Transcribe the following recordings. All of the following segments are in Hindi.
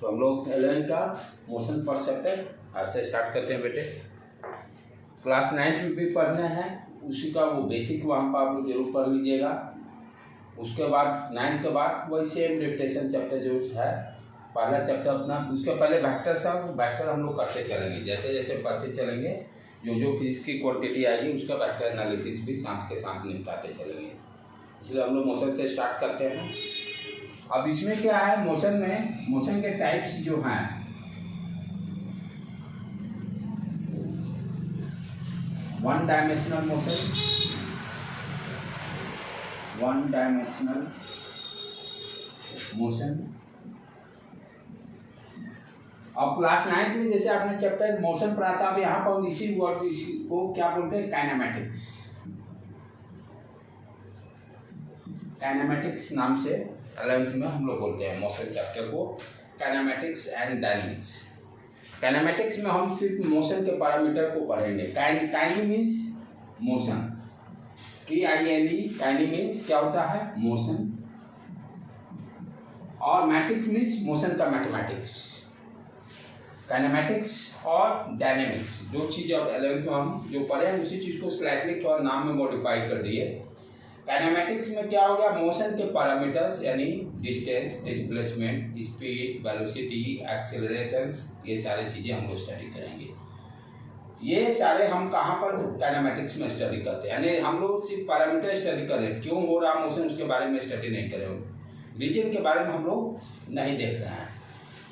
तो हम लोग 11 का मोशन फर्स्ट चैप्टर आज से स्टार्ट करते हैं बेटे। क्लास 9 में भी पढ़ना है, उसी का वो बेसिक वहाँ पर आप लोग जरूर पढ़ लीजिएगा। उसके बाद 9 के बाद वही सेम रिपीटेशन चैप्टर जो है पहला चैप्टर अपना, उसके पहले वेक्टर हम लोग करते चलेंगे। जैसे जैसे पढ़ते चलेंगे जो फिजिक्स की क्वांटिटी आएगी उसका वेक्टर एनालिसिस भी साथ के साथ निपटाते चलेंगे। इसलिए हम लोग मोशन से स्टार्ट करते हैं। अब इसमें क्या है, मोशन के टाइप्स जो हैं, वन डायमेंशनल मोशन। अब क्लास 9 में जैसे आपने चैप्टर मोशन पढ़ा था, अब यहाँ पर इसी को क्या बोलते हैं, काइनेमेटिक्स नाम से 11th में हम लोग बोलते हैं मोशन चैप्टर को, काइनेमेटिक्स एंड डायनेमिक्स। काइनेमेटिक्स में हम सिर्फ मोशन के पैरामीटर को पढ़ेंगे। काइनी मीन्स मोशन, काइनी मीन्स क्या होता है, मोशन, और मैट्रिक्स मीन्स मोशन का मैथमेटिक्स। काइनेमेटिक्स और डायनेमिक्स दो चीज़ अब 11th में हम जो पढ़े हैं उसी चीज़ को स्लाइटली थोड़ा नाम में मॉडिफाई कर दिए। काइनेमेटिक्स में क्या हो गया, मोशन के पैरामीटर्स यानी डिस्टेंस, डिस्प्लेसमेंट, स्पीड, वेलोसिटी, एक्सेलरेशंस, ये सारी चीज़ें हम लोग स्टडी करेंगे। ये सारे हम कहाँ पर काइनेमेटिक्स में स्टडी करते हैं, यानी हम लोग सिर्फ पैरामीटर स्टडी करें, क्यों हो रहा मोशन उसके बारे में स्टडी नहीं करें, रीजन के बारे में हम लोग नहीं देख रहे हैं।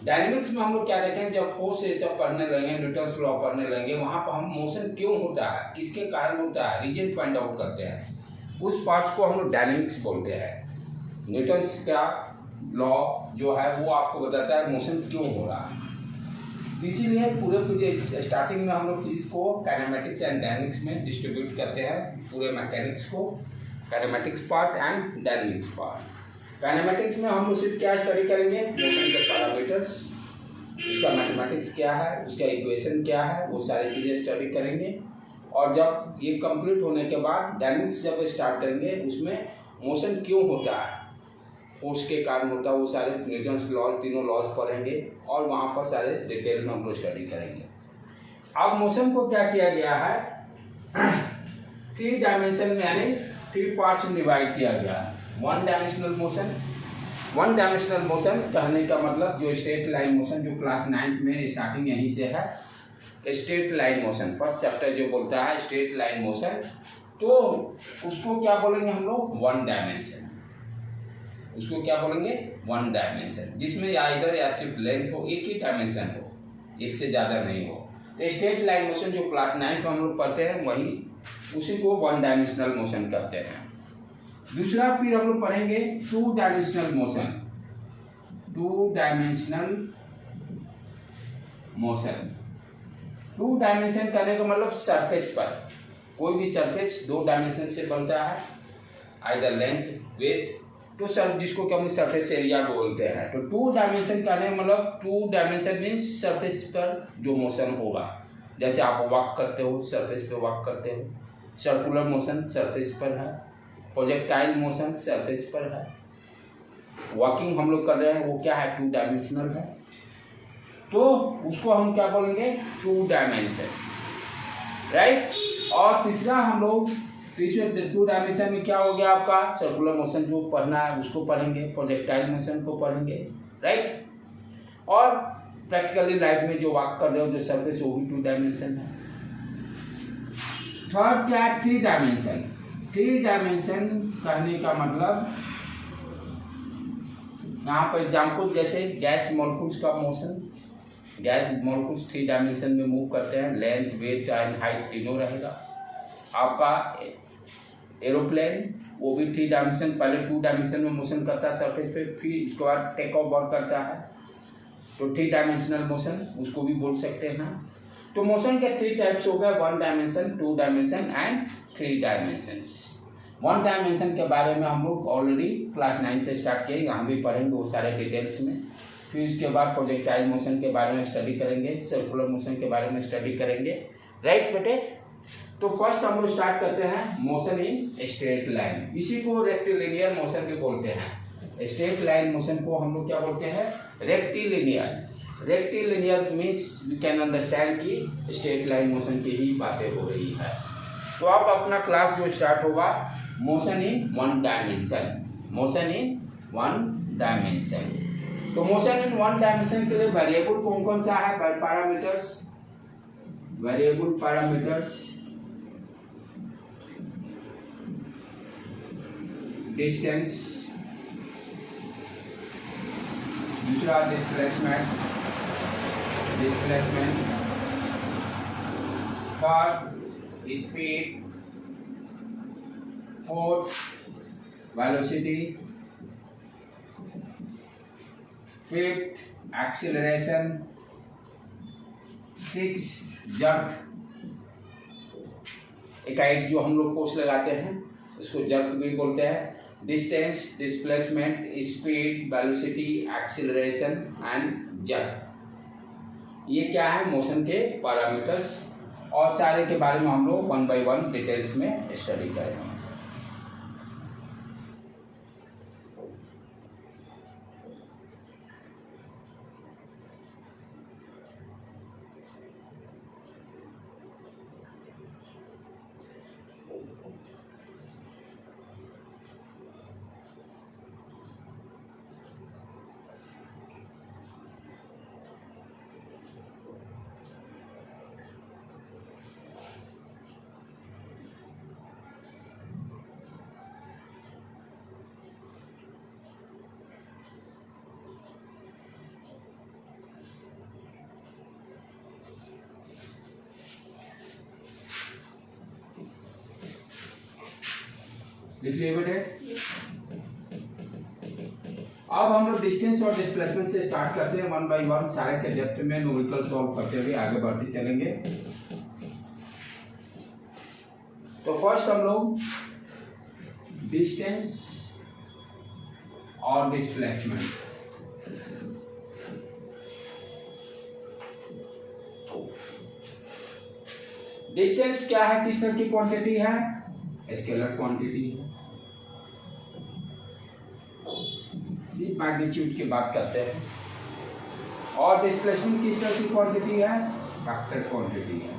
डायनेमिक्स में हम लोग क्या देखें, जब फोर्स ये सब पढ़ने लगेंगे, न्यूटन्स लॉ पढ़ने लगेंगे, वहाँ पर हम मोशन क्यों होता है, किसके कारण होता है, रीजन फाइंड आउट करते हैं। उस पार्ट को हम लोग डायनेमिक्स बोलते हैं। न्यूटन्स का लॉ जो है वो आपको बताता है मोशन क्यों हो रहा है। इसीलिए पूरे स्टार्टिंग में हम लोग इसको काइनेमेटिक्स एंड डायनेमिक्स में डिस्ट्रीब्यूट करते हैं, पूरे मैकेनिक्स को, kinematics part and dynamics part. Kinematics में हम लोग सिर्फ क्या स्टडी करेंगे, मोशन के पैरामीटर्स, उसका मैथमेटिक्स क्या है, उसका इक्वेशन क्या है, वो सारी चीज़ें स्टडी करेंगे। और जब ये कंप्लीट होने के बाद डायनेमिक्स जब स्टार्ट करेंगे, उसमें मोशन क्यों होता है, फोर्स के कारण होता है, वो सारे न्यूटन्स लॉ, तीनों लॉज पढ़ेंगे और वहाँ पर सारे डिटेल में हम लोग स्टडी करेंगे। अब मोशन को क्या किया गया है, 3 डायमेंशन में यानी 3 पार्ट्स में डिवाइड किया गया है। वन डायमेंशनल मोशन कहने का मतलब जो स्ट्रेट लाइन मोशन, जो क्लास 9 में स्टार्टिंग यहीं से है, straight line motion first chapter जो बोलता है स्ट्रेट लाइन मोशन, तो उसको क्या बोलेंगे हम लोग, वन डायमेंशन। उसको क्या बोलेंगे, वन डायमेंशन, जिसमें आइदर या सिर्फ लेंथ हो, एक ही डायमेंशन हो, एक से ज़्यादा नहीं हो। तो स्ट्रेट लाइन मोशन जो क्लास 9 को हम लोग पढ़ते हैं वही, उसी को वन डायमेंशनल मोशन कहते हैं। दूसरा फिर हम लोग पढ़ेंगे 2 डायमेंशनल मोशन। 2 डायमेंशन करने का मतलब सरफेस पर, कोई भी सरफेस 2 डायमेंशन से बनता है, आइदर लेंथ, विड्थ, तो सर जिसको हम सरफेस एरिया बोलते हैं। तो 2 डायमेंशन करने का मतलब 2 डायमेंशन मीन्स सरफेस पर जो मोशन होगा, जैसे आप वॉक करते हो सरफेस पे वॉक करते हो, सर्कुलर मोशन सरफेस पर है, प्रोजेक्टाइल मोशन सरफेस पर है, वॉकिंग हम लोग कर रहे हैं वो क्या है, 2 डायमेंशनल है, तो उसको हम क्या बोलेंगे, 2 डायमेंशन, राइट। और तीसरा हम लोग 2 डायमेंशन में क्या हो गया आपका, सर्कुलर मोशन जो पढ़ना है उसको पढ़ेंगे, प्रोजेक्टाइल मोशन को पढ़ेंगे, राइट। और प्रैक्टिकली लाइफ में जो वॉक कर रहे हो जो सरफेस, वो भी 2 डायमेंशन है। थर्ड क्या है, 3 डायमेंशन। 3 डायमेंशन कहने का मतलब यहाँ पर एग्जाम्पल जैसे गैस मॉलिक्यूल्स का मोशन, गैस मॉलिक्यूल्स 3 डायमेंशन में मूव करते हैं, लेंथ, विड्थ एंड हाइट तीनों रहेगा। आपका एरोप्लेन वो भी 3 डायमेंशन, पहले 2 डायमेंशन में मोशन करता है सरफेस पे, फिर उसके बाद टेक ऑफ वर्क करता है, तो 3 डायमेंशनल मोशन उसको भी बोल सकते हैं। तो मोशन के 3 टाइप्स हो गए, 1 dimension, 2 dimension and 3 dimensions. 1 dimension के बारे में हम लोग ऑलरेडी क्लास 9 से स्टार्ट किए, यहाँ भी पढ़ेंगे वो सारे डिटेल्स में। फिर उसके बाद प्रोजेक्टाइल मोशन के बारे में स्टडी करेंगे, सर्कुलर मोशन के बारे में स्टडी करेंगे, राइट बेटे। तो फर्स्ट हम लोग स्टार्ट करते हैं मोशन इन स्ट्रेट लाइन, इसी को रेक्टिलिनियर मोशन भी बोलते हैं। स्ट्रेट लाइन मोशन को हम लोग क्या बोलते हैं, rectilinear. Rectilinear means we can understand कि स्ट्रेट लाइन मोशन की ही बातें हो रही है। तो अब अपना क्लास जो स्टार्ट होगा, motion in one dimension, motion in one dimension. तो मोशन इन वन डायमेंशन के लिए वेरिएबल कौन कौन सा है, पैरामीटर्स, वेरिएबल पैरामीटर्स, डिस्टेंस, दूसरा displacement, third speed, fourth velocity, fifth acceleration, six jerk, एक जो हम लोग फोर्स लगाते हैं उसको जर्क भी बोलते हैं, distance, displacement, speed, velocity, acceleration and jerk. ये क्या है, मोशन के पैरामीटर्स, और सारे के बारे में हम लोग वन बाय वन डिटेल्स में स्टडी करेंगे। लिख लिए बेटे। अब हम लोग डिस्टेंस और डिस्प्लेसमेंट से स्टार्ट करते हैं वन बाय वन, सारे के डेप्थ में न्यूमेरिकल सॉल्व करते हुए आगे बढ़ते चलेंगे। तो फर्स्ट हम लोग डिस्टेंस और डिस्प्लेसमेंट, डिस्टेंस क्या है, किस तरह की क्वांटिटी है, स्केलर क्वांटिटी है। सिर्फ मैग्नीट्यूड की बात करते हैं। और डिस्प्लेसमेंट किस तरह की क्वांटिटी है, वेक्टर क्वांटिटी है।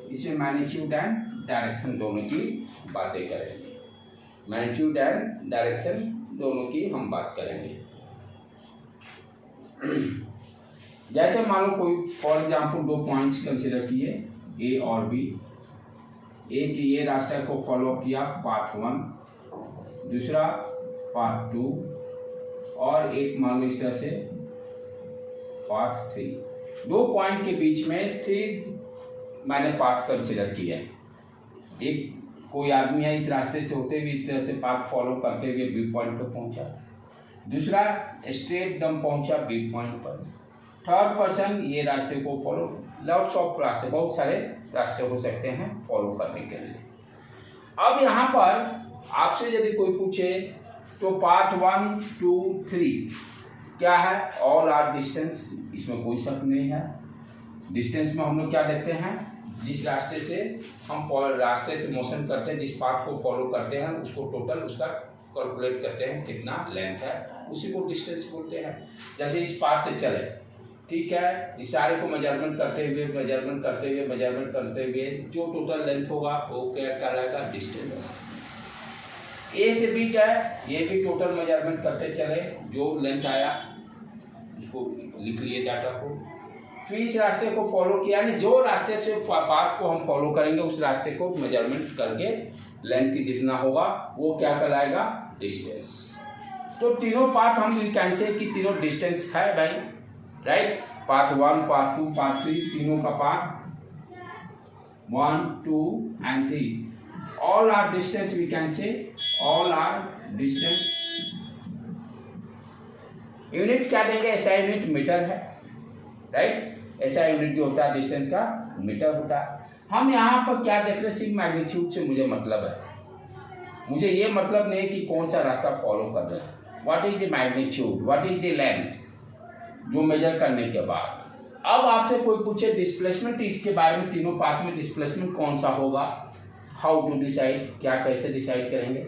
इसमें मैग्नीट्यूड एंड डायरेक्शन दोनों की बातें करेंगे, मैग्नीट्यूड एंड डायरेक्शन दोनों की हम बात करेंगे। जैसे मान लो कोई फॉर एग्जांपल दो पॉइंट्स कंसिडर किए, ए और बी। एक ये रास्ता को फॉलो किया पार्ट 1, दूसरा पार्ट 2, और एक मान लो इस तरह से पार्ट 3। दो पॉइंट के बीच में 3 मैंने पार्ट कंसिडर किया है। एक कोई आदमी है इस रास्ते से होते हुए इस तरह से पार्ट फॉलो करते हुए बी पॉइंट पर पहुंचा, दूसरा स्ट्रेट डम पहुंचा बी पॉइंट पर, थर्ड पर्सन ये रास्ते को फॉलो, लॉट्स ऑफ रास्ते, बहुत सारे रास्ते हो सकते हैं फॉलो करने के लिए। अब यहाँ पर आपसे यदि कोई पूछे तो पार्ट 1, 2, 3 क्या है, ऑल आर डिस्टेंस, इसमें कोई शक नहीं है। डिस्टेंस में हम लोग क्या देखते हैं, जिस रास्ते से हम रास्ते से मोशन करते हैं, जिस पार्ट को फॉलो करते हैं उसको टोटल उसका कैलकुलेट करते हैं कितना लेंथ है, उसी को डिस्टेंस बोलते हैं। जैसे इस पार्ट से चले, ठीक है, इस सारे को मेजरमेंट करते हुए जो टोटल लेंथ होगा वो क्या कहलाएगा, डिस्टेंस। ए से बी क्या है, ये भी टोटल मेजरमेंट करते चले, जो लेंथ आया उसको लिख लिए डाटा को। फिर इस रास्ते को फॉलो किया, यानी जो रास्ते से पाथ को हम फॉलो करेंगे उस रास्ते को मेजरमेंट करके लेंथ जितना होगा वो क्या कहलाएगा, डिस्टेंस। तो तीनों पाथ हम कैन से कि तीनों डिस्टेंस है भाई, राइट। पाथ 1, पाथ 2, पाथ 3, तीनों का path 1, 2 and 3 all are distance, we can say all are distance। Unit क्या देंगे, ऐसा यूनिट मीटर है, राइट। ऐसा यूनिट जो होता है डिस्टेंस का मीटर होता है। हम यहाँ पर क्या देख रहे हैं, सिर्फ मैग्नीट्यूड से मुझे मतलब है, मुझे ये मतलब नहीं कि कौन सा रास्ता फॉलो कर रहे हैं। What is the magnitude, what is the length, जो मेजर करने के बाद। अब आपसे कोई पूछे डिस्प्लेसमेंट, इसके बारे में तीनों पाथ में डिस्प्लेसमेंट कौन सा होगा, हाउ टू डिसाइड, क्या कैसे डिसाइड करेंगे।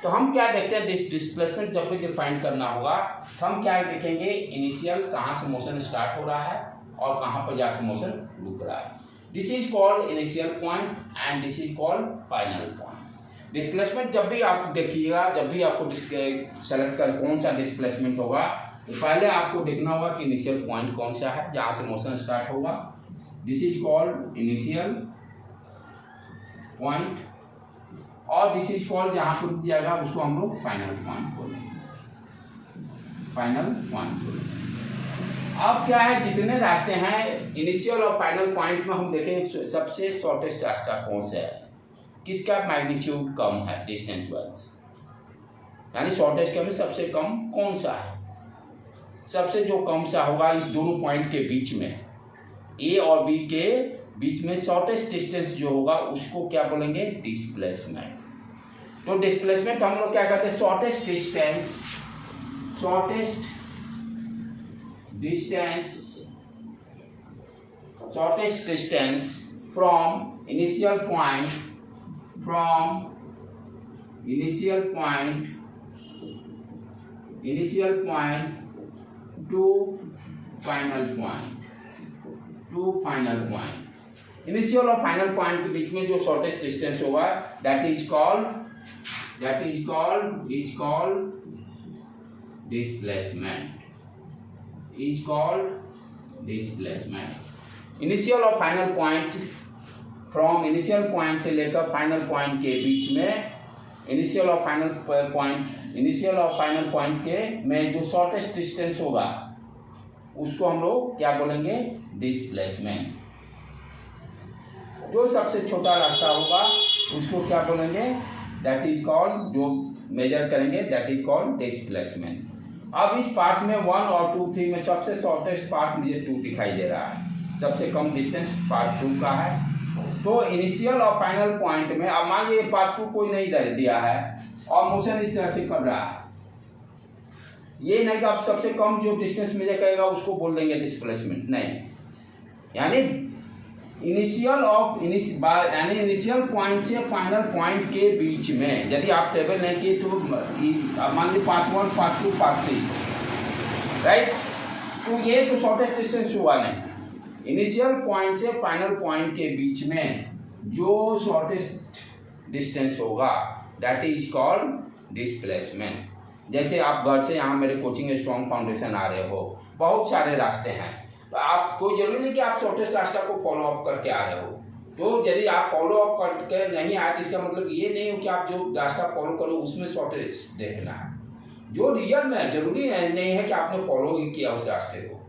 तो हम क्या देखते हैं, डिस्प्लेसमेंट जब भी डिफाइन करना होगा तो हम क्या देखेंगे, इनिशियल कहाँ से मोशन स्टार्ट हो रहा है और कहाँ पर जाकर मोशन रुक रहा है। This is called initial point and this is called final point. Displacement जब भी आप देखिएगा, जब भी आपको सेलेक्ट कर कौन सा डिस्प्लेसमेंट होगा, तो पहले आपको देखना होगा कि इनिशियल पॉइंट कौन सा है जहाँ से मोशन स्टार्ट होगा। This is called initial point और दिस इज कॉल्ड जहाँ पर रुक जाएगा उसको हम लोग फाइनल पॉइंट बोलेंगे, फाइनल पॉइंट बोलेंगे। अब क्या है, जितने रास्ते हैं इनिशियल और फाइनल पॉइंट में हम देखें सबसे शॉर्टेस्ट रास्ता कौन सा है, किसका मैग्नीट्यूड कम है डिस्टेंस वाइज, यानी शॉर्टेस्ट में सबसे कम कौन सा है। सबसे जो कम सा होगा इस दोनों पॉइंट के बीच में, ए और बी के बीच में शॉर्टेस्ट डिस्टेंस जो होगा उसको क्या बोलेंगे, डिस्प्लेसमेंट। तो डिस्प्लेसमेंट हम लोग क्या कहते हैं, shortest distance from initial point to final point. Initial और फाइनल पॉइंट के बीच में जो शॉर्टेस्ट डिस्टेंस होगा that is called displacement. Initial और final point from initial point से लेकर फाइनल पॉइंट के बीच में, इनिशियल और फाइनल पॉइंट के में जो शॉर्टेस्ट डिस्टेंस होगा उसको हम लोग क्या बोलेंगे, डिस्प्लेसमेंट। जो सबसे छोटा रास्ता होगा उसको क्या बोलेंगे, दैट इज कॉल्ड, जो मेजर करेंगे दैट इज कॉल्ड डिस्प्लेसमेंट। अब इस पार्ट में 1 और 2, 3 में सबसे शॉर्टेस्ट पार्ट मुझे 2 दिखाई दे रहा है, सबसे कम डिस्टेंस पार्ट 2 का है। तो इनिशियल और फाइनल पॉइंट में अब मान लीजिए पार्ट 2 कोई नहीं दिया है और मोशन इस तरह से कर रहा है, ये नहीं कि आप सबसे कम जो डिस्टेंस मेजर करेगा उसको बोल देंगे डिस्प्लेसमेंट, नहीं। यानी इनिशियल पॉइंट से फाइनल पॉइंट के बीच में यदि आप टेबल नहीं किए तो मान लीजिए पार्ट 1, पार्ट 2, पार्ट 3, राइट। तो ये तो शॉर्टेस्ट डिस्टेंस हुआ नहीं। इनिशियल पॉइंट से फाइनल पॉइंट के बीच में जो शॉर्टेस्ट डिस्टेंस होगा दैट इज कॉल्ड डिस्प्लेसमेंट। जैसे आप घर से यहाँ मेरे कोचिंग स्ट्रॉन्ग फाउंडेशन आ रहे हो, बहुत सारे रास्ते हैं, तो आप कोई जरूरी नहीं कि आप शॉर्टेस्ट रास्ता को फॉलो अप करके आ रहे हो। तो यदि आप फॉलो अप करके नहीं आए तो इसका मतलब ये नहीं हो कि आप जो रास्ता फॉलो करो उसमें शॉर्टेस्ट देखना है। जो रियल में जरूरी नहीं है कि आपने फॉलो ही किया उस रास्ते को।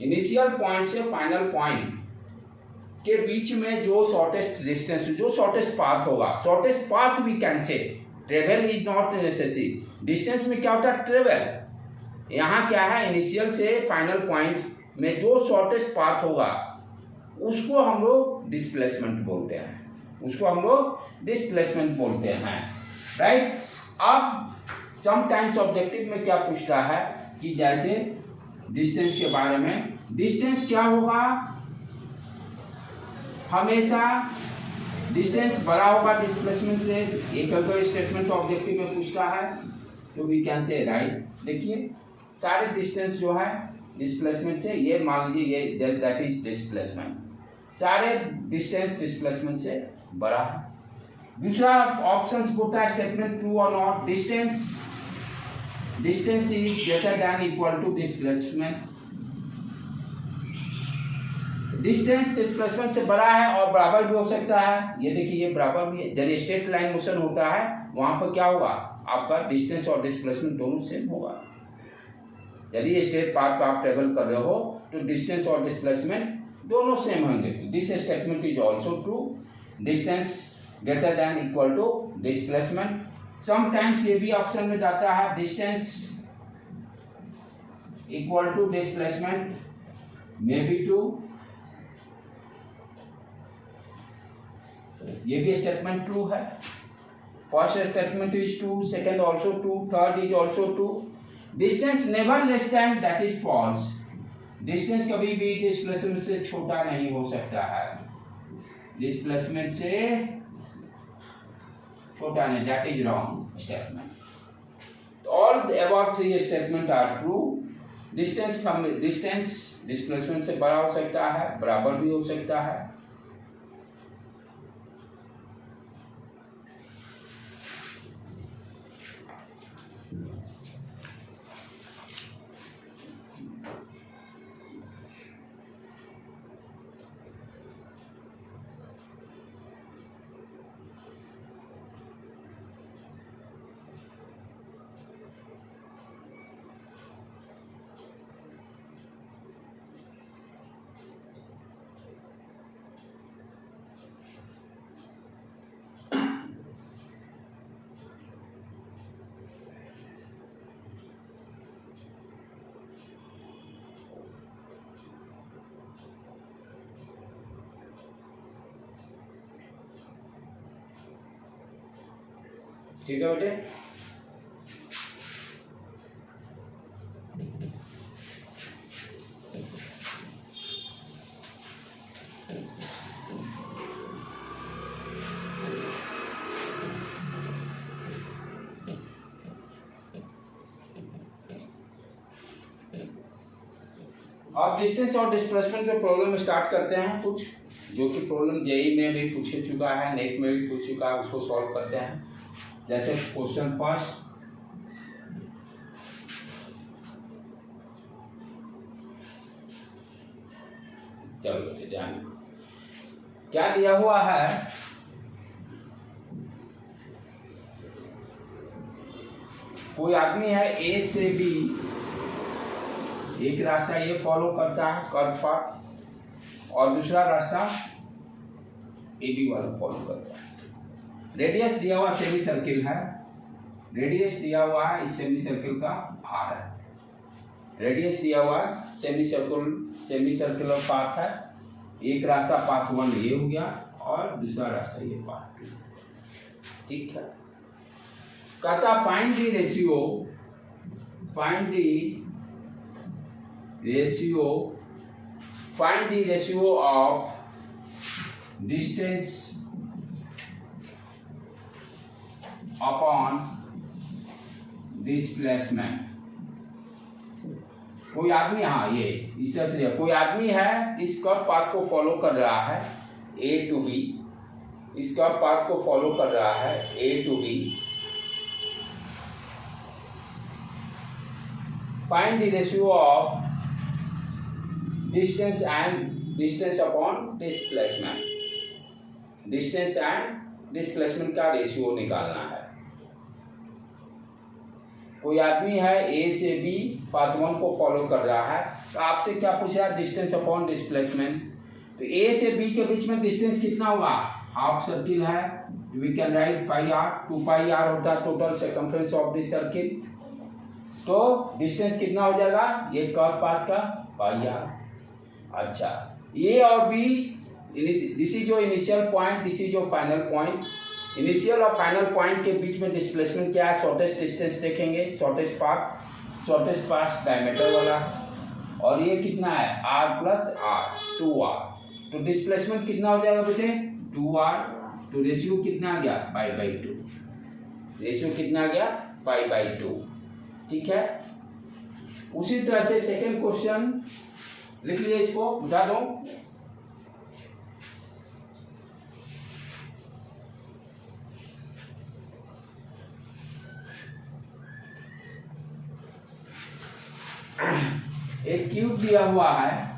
इनिशियल पॉइंट से फाइनल पॉइंट के बीच में जो शॉर्टेस्ट डिस्टेंस, जो शॉर्टेस्ट पाथ होगा, shortest path we can say, travel is not necessary. Distance में क्या होता है, ट्रेवल। यहाँ क्या है, इनिशियल से फाइनल पॉइंट में जो शॉर्टेस्ट पाथ होगा उसको हम लोग डिस्प्लेसमेंट बोलते हैं, राइट। अब समटाइम्स ऑब्जेक्टिव में क्या पूछता है कि जैसे डिस्टेंस के बारे में, डिस्टेंस क्या होगा, हमेशा डिस्टेंस बड़ा होगा डिस्प्लेसमेंट से। एक अगर स्टेटमेंट ऑब्जेक्टिव में पूछता है तो वी कैन से राइट। देखिए सारे डिस्टेंस जो है डिस्प्लेसमेंट से, ये मान लीजिए ये दैट इज डिस्प्लेसमेंट, सारे डिस्टेंस डिस्प्लेसमेंट से बड़ा है। दूसरा ऑप्शंस बोलता है स्टेटमेंट ट्रू और not, distance is greater than equal to displacement. Distance displacement से बड़ा है और बराबर भी हो सकता है। ये देखिए ये बराबर भी है। जब स्ट्रेट लाइन मोशन होता है वहां पर क्या होगा, आपका डिस्टेंस और डिस्प्लेसमेंट दोनों सेम होगा। यदि स्ट्रेट पाथ पर आप ट्रेवल कर रहे हो तो डिस्टेंस और डिस्प्लेसमेंट दोनों सेम होंगे। This statement is also true, distance greater than equal to displacement. Sometimes ये भी ऑप्शन में जाता है distance equal to displacement, may be true. ये भी स्टेटमेंट ट्रू है। First statement is true, second also true, third is also true. Distance never less than, that is false. Distance कभी भी डिस्प्लेसमेंट से छोटा नहीं हो सकता है, डिस्प्लेसमेंट से छोटा नहीं, that is wrong. statement. All the above three statement are true. Distance displacement से बड़ा हो सकता है, बराबर भी हो सकता है। ठीक है बेटे। अब डिस्टेंस और डिस्प्लेसमेंट के प्रॉब्लम स्टार्ट करते हैं, कुछ जो कि प्रॉब्लम जेईई में भी पूछ चुका है, नेट में भी पूछ चुका है, उसको सॉल्व करते हैं। जैसे क्वेश्चन फर्स्ट, चलो ध्यान, क्या दिया हुआ है, कोई आदमी है ए से बी, एक रास्ता ये फॉलो करता है कर्व पर, और दूसरा रास्ता ए बी वाला फॉलो करता है। रेडियस दिया हुआ सेमी सर्किल है, रेडियस दिया हुआ है इस सेमी सर्किल का आर है, रेडियस दिया हुआ सेमी सर्कुलर पाथ है। एक रास्ता पाथ 1 ये हो गया और दूसरा रास्ता ये पाथ 2, ठीक है। कहता find the ratio of distance upon displacement. कोई आदमी, हाँ ये इस तरह से, कोई आदमी है इस कर्व पाथ को फॉलो कर रहा है ए टू बी, इस कर्व पाथ को फॉलो कर रहा है A to B. Find the ratio of distance upon displacement. Distance and displacement का रेशियो निकालना है। कोई आदमी है ए से बी पाथ 1 को फॉलो कर रहा है, तो आपसे क्या पूछा, डिस्टेंस अपॉन डिस्प्लेसमेंट। तो ए से बी के बीच में डिस्टेंस कितना हुआ, हाफ सर्किल है, we can write pi R, 2 pi R होता है total circumference of this circle. तो डिस्टेंस कितना हो जाएगा, ये कर्व पाथ का पाई आर। अच्छा, ए और बी, दिस इज जो इनिशियल पॉइंट, दिस इज जो फाइनल पॉइंट। इनिशियल और फाइनल पॉइंट के बीच में डिस्प्लेसमेंट क्या है, शॉर्टेस्ट डिस्टेंस देखेंगे, शॉर्टेस्ट पाथ डायमीटर वाला, और ये कितना है r प्लस आर, 2r। तो डिस्प्लेसमेंट कितना हो जाएगा बेटे, 2r। तो रेशियो कितना आ गया, π/2। रेशियो कितना आ गया, π/2, ठीक है। उसी तरह से सेकेंड क्वेश्चन लिख लीजिए, इसको बुझा दो। एक क्यूब दिया हुआ है,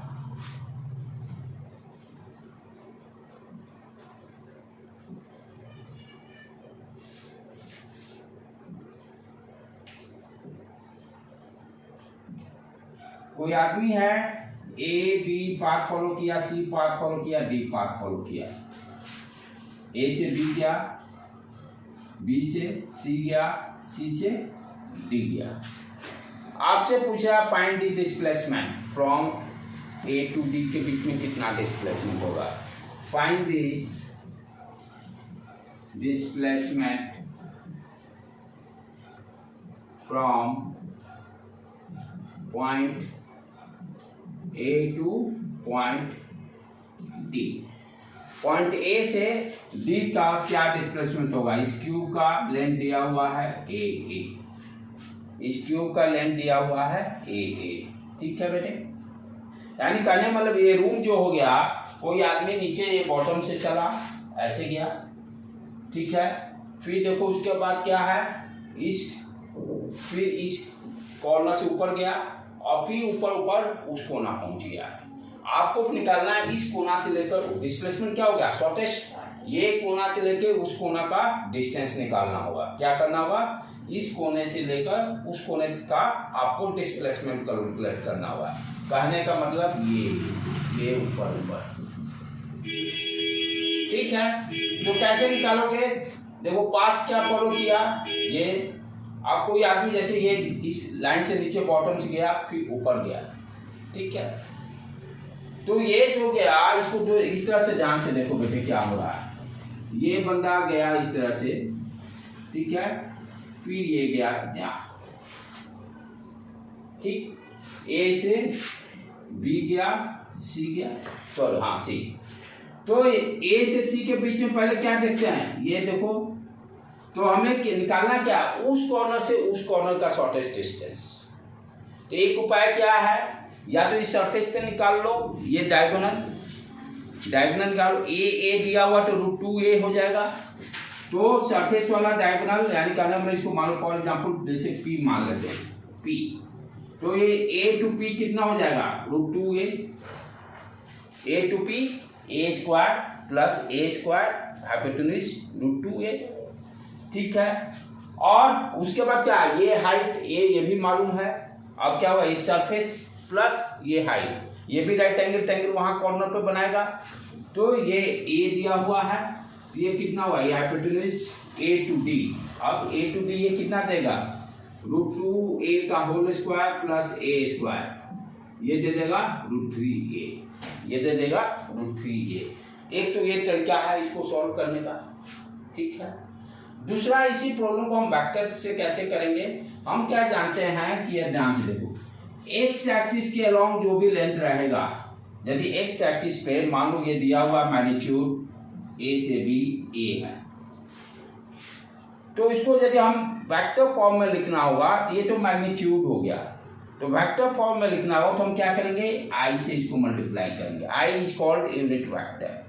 कोई आदमी है ए बी पाथ फॉलो किया, सी पाथ फॉलो किया, डी पाथ फॉलो किया। ए से बी गया, बी से सी गया, सी से डी गया। आपसे पूछा find the displacement from A to D के बीच में कितना डिस्प्लेसमेंट होगा। Find the displacement from point A to point D. Point A से डी का क्या डिस्प्लेसमेंट होगा, इस क्यूब का लेंथ दिया हुआ है ए, इस क्यूब का लेंथ दिया हुआ है ए। ठीक है बेटे, यानी कहने मतलब ये रूम जो हो गया, कोई आदमी नीचे ये बॉटम से चला ऐसे गया, ठीक है, फिर देखो उसके बाद क्या है, फिर इस कॉर्नर से ऊपर गया और फिर ऊपर उस कोना पहुंच गया। आपको निकालना है इस कोना से लेकर, डिस्प्लेसमेंट क्या हो गया, शॉर्टेस्ट, ये कोना से लेकर उस कोना का डिस्टेंस निकालना होगा। क्या करना होगा, इस कोने से लेकर उस कोने का आपको डिस्प्लेसमेंट कैलकुलेट करना होगा। कहने का मतलब ये ऊपर, ठीक है। तो कैसे निकालोगे, देखो पाथ क्या फॉलो किया, ये आप कोई आदमी जैसे ये इस लाइन से नीचे बॉटम से गया फिर ऊपर गया, ठीक है, तो ये जो गया इसको जो इस तरह से ध्यान से देखो बेटे क्या हो रहा है, ये बंदा गया इस तरह से, ठीक है, फिर ये गया यहाँ, ठीक, ए से बी गया, सी गया, चलो हाँ सी। तो ए से सी के बीच में पहले क्या देखते हैं, ये देखो, तो हमें निकालना क्या, उस कॉर्नर से उस कॉर्नर का शॉर्टेस्ट डिस्टेंस। तो एक उपाय क्या है, या तो इस शॉर्टेस्ट पे निकाल लो, ये डायगोनल निकालो, ए दिया हुआ तो √2a हो जाएगा, तो सरफेस वाला डायगोनल यानी कहना मतलब इसको मान लो फॉर एग्जांपल जैसे p मान लेते हैं p, तो ये a to p कितना हो जाएगा, √2a, a to p a square plus a square hypotenuse √2a, ठीक है। और उसके बाद क्या, ये हाइट a ये भी मालूम है, अब क्या हुआ, इस सरफेस प्लस ये हाइट, ये भी राइट एंगल वहां कॉर्नर पे बनाएगा, तो ये a दिया हुआ है, ये कितना हुआ, ये हाइपोटेन्यूज a to d, अब a to d ये कितना देगा, √2a का whole square plus a square, ये दे देगा √3a, ये दे देगा √3a। एक तो ये तरीका है इसको सॉल्व करने का, ठीक है। दूसरा, इसी प्रॉब्लम को हम वेक्टर से कैसे करेंगे, हम क्या जानते हैं कि ये ध्यान से देखो, एक्स एक्सिस के अलोंग जो भी लेंथ रहेगा, यदि एक्स एक्सिस पे मान लो ये दिया हुआ मैग्नीट्यूड A से B A है, तो इसको यदि हम वेक्टर फॉर्म में लिखना होगा, ये तो मैग्नीट्यूड हो गया, तो वेक्टर फॉर्म में लिखना हो तो हम क्या करेंगे, I से इसको मल्टीप्लाई करेंगे, I is called unit vector,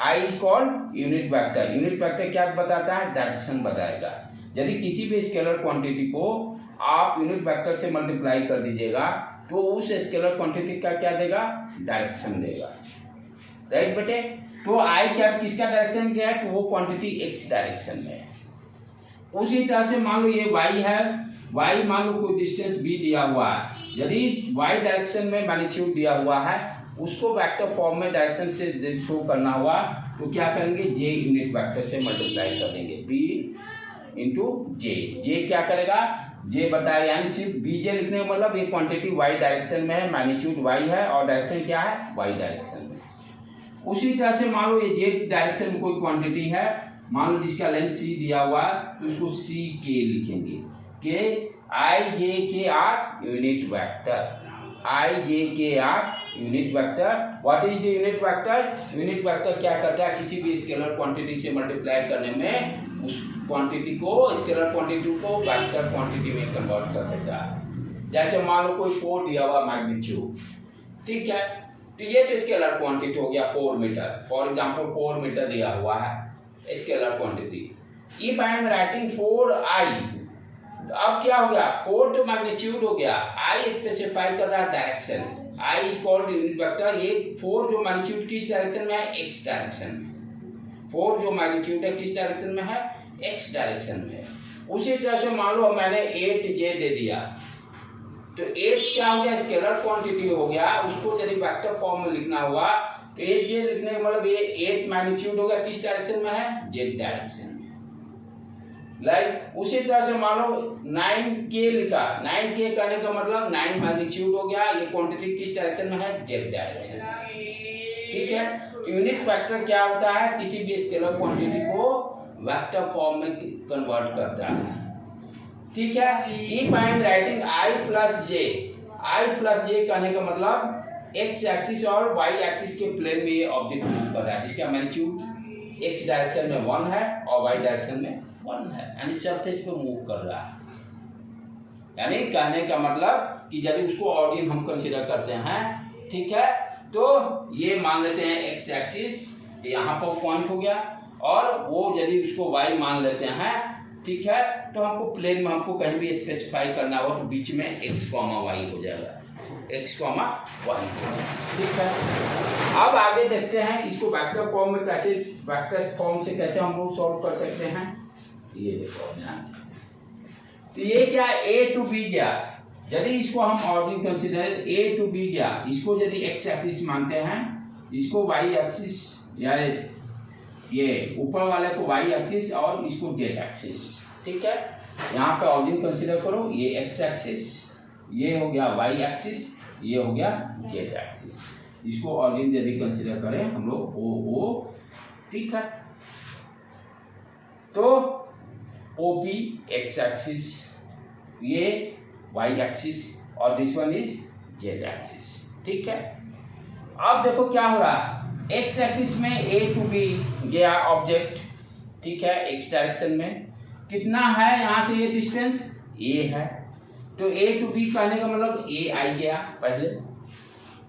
I is called unit vector. Unit vector क्या बताता है, डायरेक्शन बताएगा। यदि किसी भी स्केलर क्वांटिटी को आप यूनिट वेक्टर से मल्टीप्लाई कर दीजिएगा तो उस स्केलर क्वांटिटी का क्या देगा, डायरेक्शन देगा, राइट बेटे। तो आई कैप किसका डायरेक्शन क्या है, कि वो क्वांटिटी एक्स डायरेक्शन में है। उसी तरह से मान लो ये y है, y मान लो कोई डिस्टेंस b दिया हुआ है, यदि y डायरेक्शन में मैग्नीट्यूड दिया हुआ है, उसको वेक्टर फॉर्म में डायरेक्शन से शो करना हुआ तो क्या करेंगे, j यूनिट वेक्टर से मल्टीप्लाई कर देंगे, b इंटू जे क्या करेगा, j बताया, यानी सिर्फ bj लिखने का मतलब ये क्वांटिटी y डायरेक्शन में है, मैग्नीट्यूड y है और डायरेक्शन क्या है, y डायरेक्शन में। उसी तरह से मान लो ये z डायरेक्शन में कोई क्वांटिटी है, मान लो जिसका लेंथ c दिया हुआ है, तो इसको ck लिखेंगे, के i j k r unit vector, i j k r unit vector. What is the unit vector, unit vector क्या करता है, किसी भी स्केलर क्वांटिटी से मल्टीप्लाई करने में उस क्वांटिटी को, स्केलर क्वांटिटी को वेक्टर क्वांटिटी में कन्वर्ट कर देता है। जैसे मान लो कोई 4 दिया हुआ मैग्नीट्यूड, ठीक है, तो ये तो स्केलर क्वांटिटी हो गया 4 मीटर, फॉर एग्जांपल 4 मीटर दिया हुआ है scalar quantity. If I am writing 4i, तो अब क्या हो गया, 4 तो मैग्नीट्यूड हो गया, i स्पेसिफाई कर रहा है direction, i is called unit vector. ये 4 जो मैग्नीट्यूड किस डायरेक्शन में है, x डायरेक्शन में, 4 जो मैग्नीट्यूड है किस डायरेक्शन में है, x डायरेक्शन में है। उसी तरह से मान लो मैंने 8j दे दिया, तो 8 क्या हो गया, स्केलर क्वांटिटी हो गया, उसको यदि वेक्टर फॉर्म में लिखना हुआ तो 8j लिखने का मतलब ये 8 मैग्नीट्यूड हो गया, किस डायरेक्शन में है, z डायरेक्शन में। लाइक उसी तरह से मान लो 9k लिखा, 9k करने का मतलब 9 मैग्नीट्यूड हो गया, ये क्वांटिटी किस डायरेक्शन में है, z डायरेक्शन में, ठीक है। यूनिट वेक्टर क्या होता है, किसी भी स्केलर क्वांटिटी को वेक्टर फॉर्म में कन्वर्ट करता है, ठीक है। If I am writing i plus J कहने का मतलब एक्स एक्सिस और वाई एक्सिस के प्लेन में ये ऑब्जेक्ट मूव कर रहा है, जिसका मैग्नीट्यूड एक्स डायरेक्शन में 1 है और वाई डायरेक्शन में 1 है, यानी सरफेस पे मूव कर रहा है। यानी कहने का मतलब कि यदि उसको ऑर्डिन हम कंसीडर करते हैं, ठीक है, तो ये मान लेते हैं एक्स एक्सिस, यहाँ पर पॉइंट हो गया, और वो यदि उसको वाई मान लेते हैं, ठीक है, तो हमको प्लेन में हमको कहीं भी स्पेसिफाई करना हो तो बीच में एक्स कॉमा वाई हो जाएगा, एक्स कॉमा वाई, ठीक है। अब आगे देखते हैं इसको वेक्टर फॉर्म में कैसे, वेक्टर फॉर्म से कैसे हम लोग सॉल्व कर सकते हैं। ये देखो ध्यान से, तो ये क्या ए टू बी गया, यदि इसको हम ordinary consider A to B गया, इसको यदि एक्स एक्सिस मानते हैं, इसको वाई एक्सिस या ये ऊपर वाले को वाई एक्सिस और इसको जेड एक्सिस, ठीक है। यहाँ पे ऑर्डिन कंसीडर करो, ये एक्स एक्सिस, ये हो गया वाई एक्सिस, ये हो गया जेड एक्सिस, इसको ऑर्डिन यदि कंसीडर करें हम लोग ओ, ठीक है। तो ओपी एक्स एक्सिस, ये वाई एक्सिस और this one is Z axis, ठीक है। अब देखो क्या हो रहा, एक्स एक्सिस में ए टू बी गया ऑब्जेक्ट, ठीक है, एक्स डायरेक्शन में कितना है, यहाँ से ये डिस्टेंस ए है, तो ए टू बी कहने का मतलब ए आई गया पहले,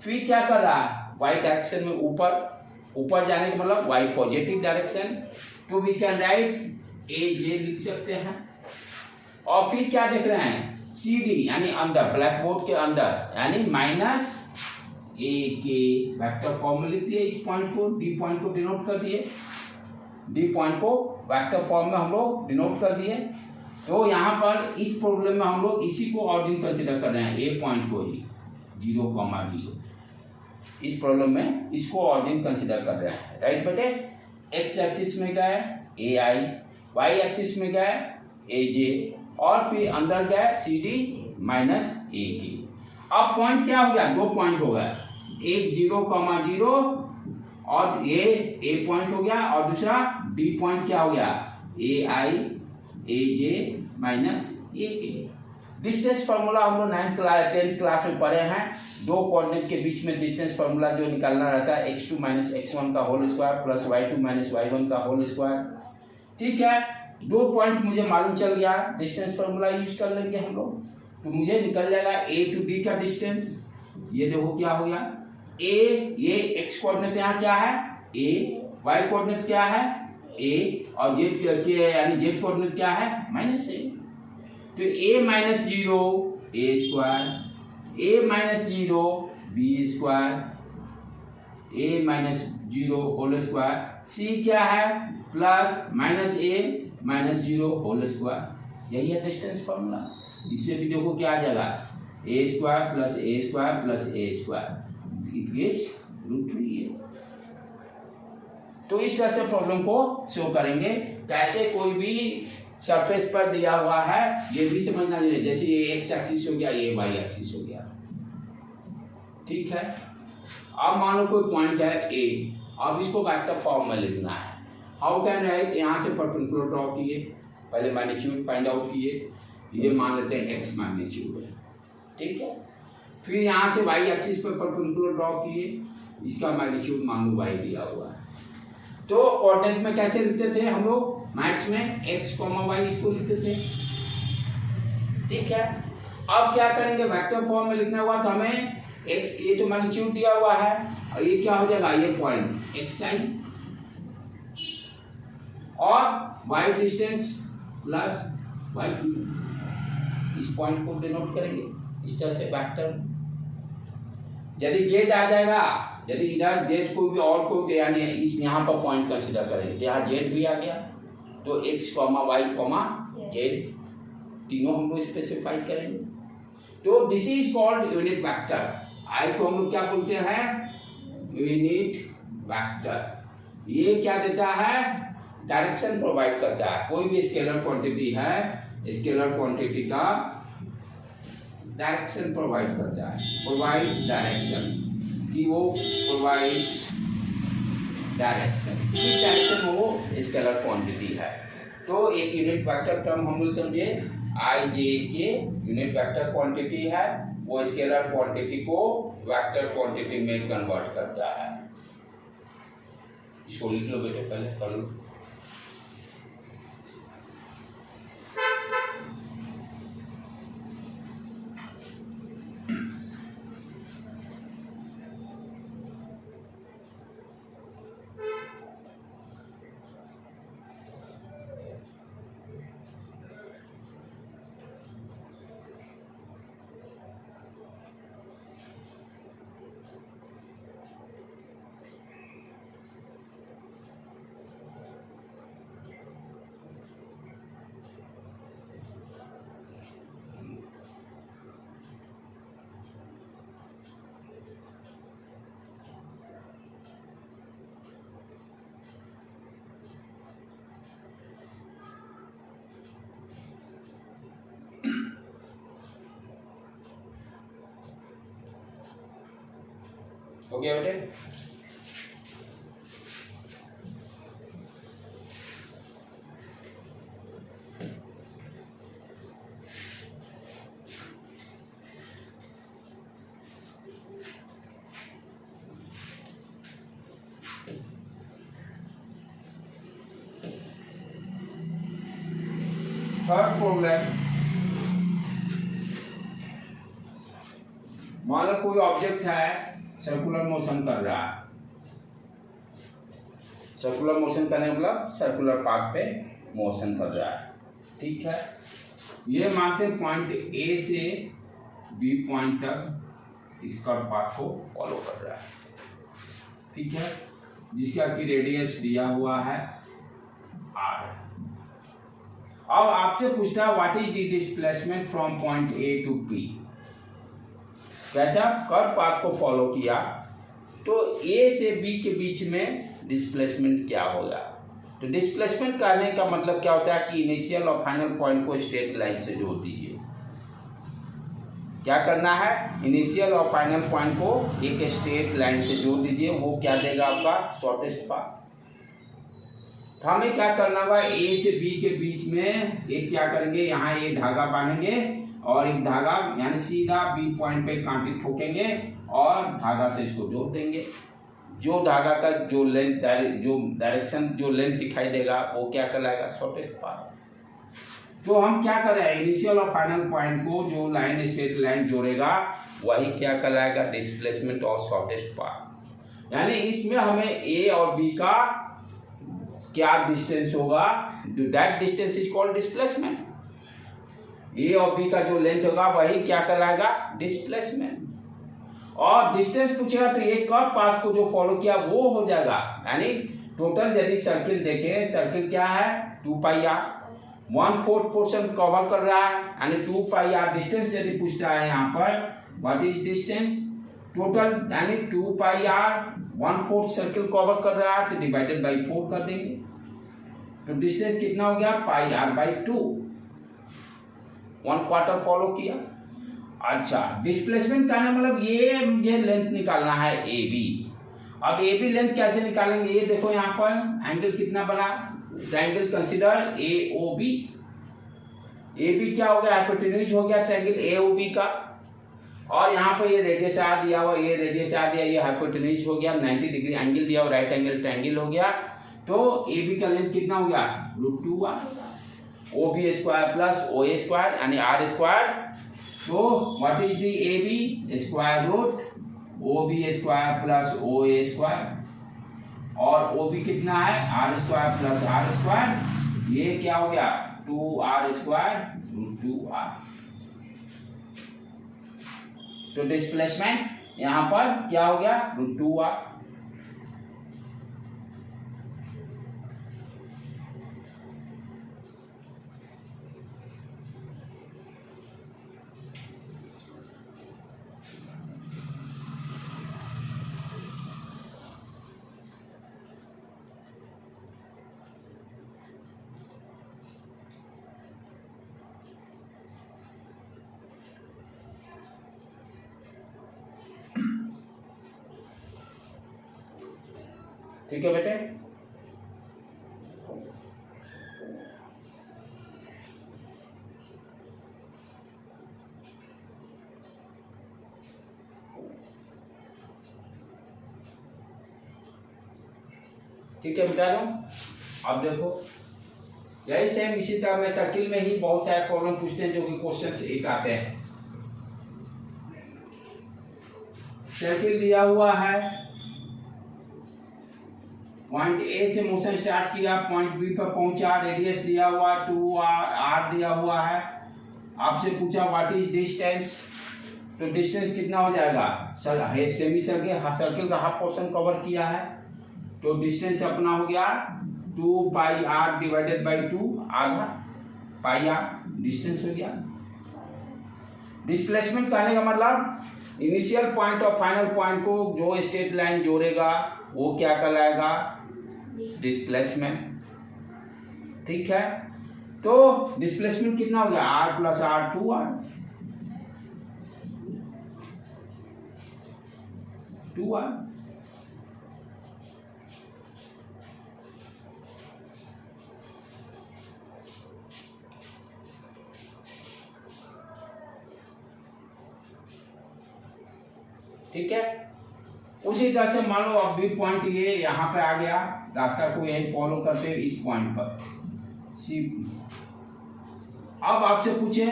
फिर क्या कर रहा है वाई डायरेक्शन में ऊपर जाने का मतलब वाई पॉजिटिव डायरेक्शन, तो वी कैन राइट ए जे लिख सकते हैं, और फिर क्या देख रहे हैं सी डी यानी अंदर, ब्लैक बोर्ड के अंदर, यानी माइनस ए के वेक्टर फॉर्म में लिख दिए, इस पॉइंट को डी पॉइंट को डिनोट कर दिए, डी पॉइंट को वेक्टर फॉर्म में हम लोग डिनोट कर दिए। तो यहाँ पर इस प्रॉब्लम में हम लोग इसी को ऑर्डिन कंसीडर कर रहे हैं, ए पॉइंट को ही 0,0, इस प्रॉब्लम में इसको ऑर्डिन कंसीडर कर रहे हैं, राइट बेटे। एक्स एक्सिस में गए ए आई, वाई एक्सिस में गए ए जे, और फिर अंदर गए सी डी माइनस ए के। अब पॉइंट क्या हो गया, दो पॉइंट हो गया, एक 0,0 और ये ए पॉइंट हो गया, और दूसरा डी पॉइंट क्या हो गया ए आई ए जे माइनस ए के। डिस्टेंस फार्मूला हम लोग 10th क्लास में पढ़े हैं, दो कोऑर्डिनेट के बीच में डिस्टेंस फार्मूला जो निकालना रहता है x2 माइनस x1 का whole square plus y2 minus y1 का होल स्क्वायर, ठीक है। दो पॉइंट मुझे मालूम चल गया, डिस्टेंस फार्मूला यूज कर लेंगे हम लोग, तो मुझे निकल जाएगा ए टू बी का डिस्टेंस, ये देखो क्या हो गया ए, ये एक्स कोऑर्डिनेट यहाँ क्या है ए, वाई कोऑर्डिनेट क्या है ए, और जेड के यानी जेड कोऑर्डिनेट क्या है माइनस ए, तो ए माइनस 0 ए स्क्वायर, ए माइनस 0 बी स्क्वायर, ए माइनस 0 होल स्क्वायर, सी क्या है प्लस माइनस ए माइनस 0 होल स्क्वायर, यही है डिस्टेंस फॉर्मूला। इससे भी देखो क्या आ जाएगा A square plus A square plus A square, it gives √3a। तो इस तरह से प्रॉब्लम को शो करेंगे, कैसे कोई भी सरफेस पर दिया हुआ है ये भी समझना चाहिए, जैसे ये एक्स एक्सिस हो गया, ये वाई एक्सिस हो गया, ठीक है। अब मान लो कोई पॉइंट है ए, अब इसको वेक्टर फॉर्म में लिखना है, हाउ कैन राइट, यहाँ से परपेंडिकुलर ड्रॉ किए, पहले मैग्नीट्यूड फाइंड आउट किए, ये मान लेते हैं एक्स मैग्नीट्यूड है, ठीक है। फिर यहाँ से वाई एक्सिस पर परपेंडिकुलर ड्रॉ किए, इसका मैग्नीट्यूड मान लो वाई दिया हुआ है। तो कोऑर्डिनेट में कैसे लिखते थे हम लोग, मैथ्स में एक्स कॉमा वाई इसको लिखते थे, ठीक है। अब क्या करेंगे, वेक्टर फॉर्म में लिखना हुआ तो हमें एक्स, ये तो मैग्नीट्यूड दिया हुआ है, और ये क्या हो जाएगा ये पॉइंट एक्स साइन, और Y distance plus Y two, इस पॉइंट को डिनोट करेंगे इस तरह से वेक्टर। यदि जेड आ जाएगा, यदि इधर जेड को भी और कोई यानी इस यहाँ पर पॉइंट कंसीडर करेंगे, तो यहाँ जेड भी आ गया, तो X comma Y comma Z तीनों हम लोग स्पेसिफाई करेंगे। तो this is called unit vector, I को हम लोग क्या बोलते हैं यूनिट वेक्टर। ये क्या देता है, डायरेक्शन प्रोवाइड करता है, कोई भी स्केलर क्वांटिटी है, स्केलर क्वांटिटी का डायरेक्शन प्रोवाइड करता है, प्रोवाइड डायरेक्शन, कि वो प्रोवाइड डायरेक्शन, किस डायरेक्शन में वो स्केलर क्वांटिटी है। तो एक यूनिट वेक्टर टर्म हम लोग समझे, आई जे के यूनिट वेक्टर क्वांटिटी है, वो स्केलर क्वांटिटी को वेक्टर क्वांटिटी में कन्वर्ट करता है। इसको लिख लो बेटे, पहले कर लो। हो गया बेटे? थर्ड प्रॉब्लम, मान लो कोई ऑब्जेक्ट है, सर्कुलर मोशन कर रहा है। सर्कुलर मोशन करने मतलब सर्कुलर पाथ पे मोशन कर रहा है, ठीक है। ये मानते हैं पॉइंट ए से बी पॉइंट तक इस कर्व पाथ को फॉलो कर रहा है, ठीक है, जिसका की रेडियस दिया हुआ है r। अब आपसे पूछता है what is the displacement from point A to P. कैसा कर्व पाथ को फॉलो किया तो ए से बी के बीच में डिस्प्लेसमेंट क्या होगा। तो डिस्प्लेसमेंट करने का मतलब क्या होता है कि इनिशियल और फाइनल पॉइंट को स्ट्रेट लाइन से जोड़ दीजिए। क्या करना है, इनिशियल और फाइनल पॉइंट को एक स्ट्रेट लाइन से जोड़ दीजिए। वो क्या देगा आपका शॉर्टेस्ट पाथ। तो हमें क्या करना होगा, ए से बी के बीच में एक क्या करेंगे, यहाँ एक धागा बांधेंगे और एक धागा यानी सीधा बी पॉइंट पे कांटे ठोकेंगे और धागा से इसको जोड़ देंगे। जो धागा का जो लेंथ जो डायरेक्शन जो लेंथ दिखाई देगा वो क्या कहलाएगा, शॉर्टेस्ट पाथ। तो हम क्या कर रहे हैं, इनिशियल और फाइनल पॉइंट को जो लाइन स्ट्रेट लाइन जोड़ेगा वही क्या कहलाएगा, डिस्प्लेसमेंट और शॉर्टेस्ट पाथ। यानी इसमें हमें ए और बी का क्या डिस्टेंस होगा, that distance is called displacement. A और बी का जो लेंथ होगा वही क्या कहलाएगा, डिस्प्लेसमेंट। और डिस्टेंस पूछेगा तो ये कर्व पाथ को जो फॉलो किया वो हो जाएगा। यानी टोटल यदि सर्किल देखें, सर्किल क्या है 2 पाई आर, 1/4 पोर्शन कवर कर रहा है, यानी 2 पाई आर। डिस्टेंस यदि पूछता है यहाँ पर व्हाट इज डिस्टेंस टोटल, यानी 2 पाई आर 1/4 सर्किल कवर कर रहा है तो डिवाइडेड बाई 4 कर देंगे। तो डिस्टेंस कितना हो गया, पाई आर बाई 2, 1/4 फॉलो किया। अच्छा, डिस्प्लेसमेंट का मतलब ये मुझे लेंथ निकालना है ए बी। अब ए बी लेंथ कैसे निकालेंगे, ये देखो यहाँ पर एंगल कितना बना, triangle consider A O B. A B क्या हो गया, हाइपोटेन्यूज हो गया ट्रायंगल ए ओ बी का। और यहाँ पर ये रेडियस आर दिया हुआ, ये रेडियस आर दिया, ये हाइपोटेन्यूज हो गया, 90 डिग्री एंगल दिया हुआ, राइट एंगल ट्रायंगल हो गया। तो ए बी का लेंथ कितना हो गया, √2r, O B square plus O A square यानी आर स्क्वायर। तो what is the A B, square root O B square plus O A square. और ओ बी कितना है, R square plus R square, ये क्या हो गया 2r स्क्वायर √2r। तो डिस्प्लेसमेंट यहां पर क्या हो गया, √2r। ठीक है बेटे। ठीक है बता रहा हूँ। अब देखो यही सेम इसी तरह में सर्किल में ही बहुत सारे प्रॉब्लम पूछते हैं जो कि क्वेश्चन एक आते हैं। सर्किल दिया हुआ है, पॉइंट ए से मोशन स्टार्ट किया, पॉइंट बी पर पहुंचा, रेडियस दिया हुआ 2r दिया हुआ है। आपसे पूछा व्हाट इज डिस्टेंस, तो डिस्टेंस कितना हो जाएगा, सेमी सर्किल का हाफ पोर्शन कवर किया है तो डिस्टेंस अपना हो गया 2 पाई r डिवाइडेड बाई 2, आधा पाई r डिस्टेंस हो गया। डिस्प्लेसमेंट कहने का मतलब इनिशियल पॉइंट और फाइनल पॉइंट को जो स्ट्रेट लाइन जोड़ेगा वो क्या कहलाएगा, डिस्प्लेसमेंट। ठीक है, तो डिस्प्लेसमेंट कितना हो गया r plus r 2r 2r। ठीक है, उसी तरह से मान लो अब भी पॉइंट ये यहाँ पे आ गया, रास्ता को यही फॉलो करते हैं इस पॉइंट पर सी। अब आपसे पूछे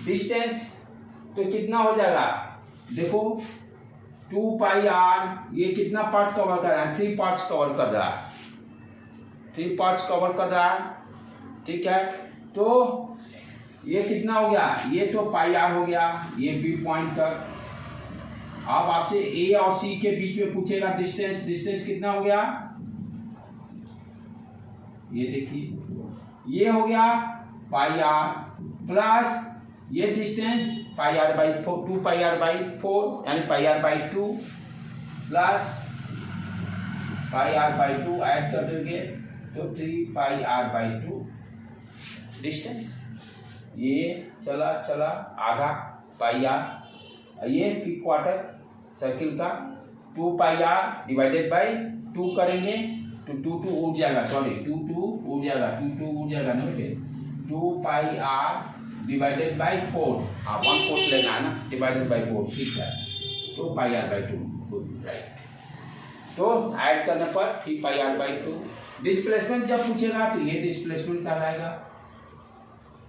डिस्टेंस तो कितना हो जाएगा, देखो 2 पाई r, ये कितना पार्ट कवर कर रहा है, 3 पार्ट्स कवर कर रहा है, 3 पार्ट्स कवर कर रहा है। ठीक है, तो ये कितना हो गया, ये तो पाई r हो गया ये बी पॉइंट तक। अब आपसे ए और सी के बीच में पूछेगा डिस्टेंस, डिस्टेंस कितना हो गया, ये देखिए ये हो गया पाई r प्लस ये distance pi r by 4, 2 pi r by 4 यानी पाई r by 2 plus pi r by 2 add कर देंगे तो 3 पाई r बाई 2 डिस्टेंस। ये चला चला आधा पाई r, ये 3 क्वार्टर सर्किल का 2 पाई r डिवाइडेड बाई 2 करेंगे तो 2 उड़ जाएगा, सॉरी 2 उड़ जाएगा, 2 उड़ जाएगा ना बेटे, 2 पाई r डिवाइडेड बाई 4, हाँ 1 फोर्थ लेना है ना, डिवाइडेड बाई 4, ठीक है, तो पाई r बाई 2, गुड राइट। तो ऐड करने पर 3 पाई r बाई 2। डिस्प्लेसमेंट जब पूछेगा तो ये डिस्प्लेसमेंट कहलाएगा,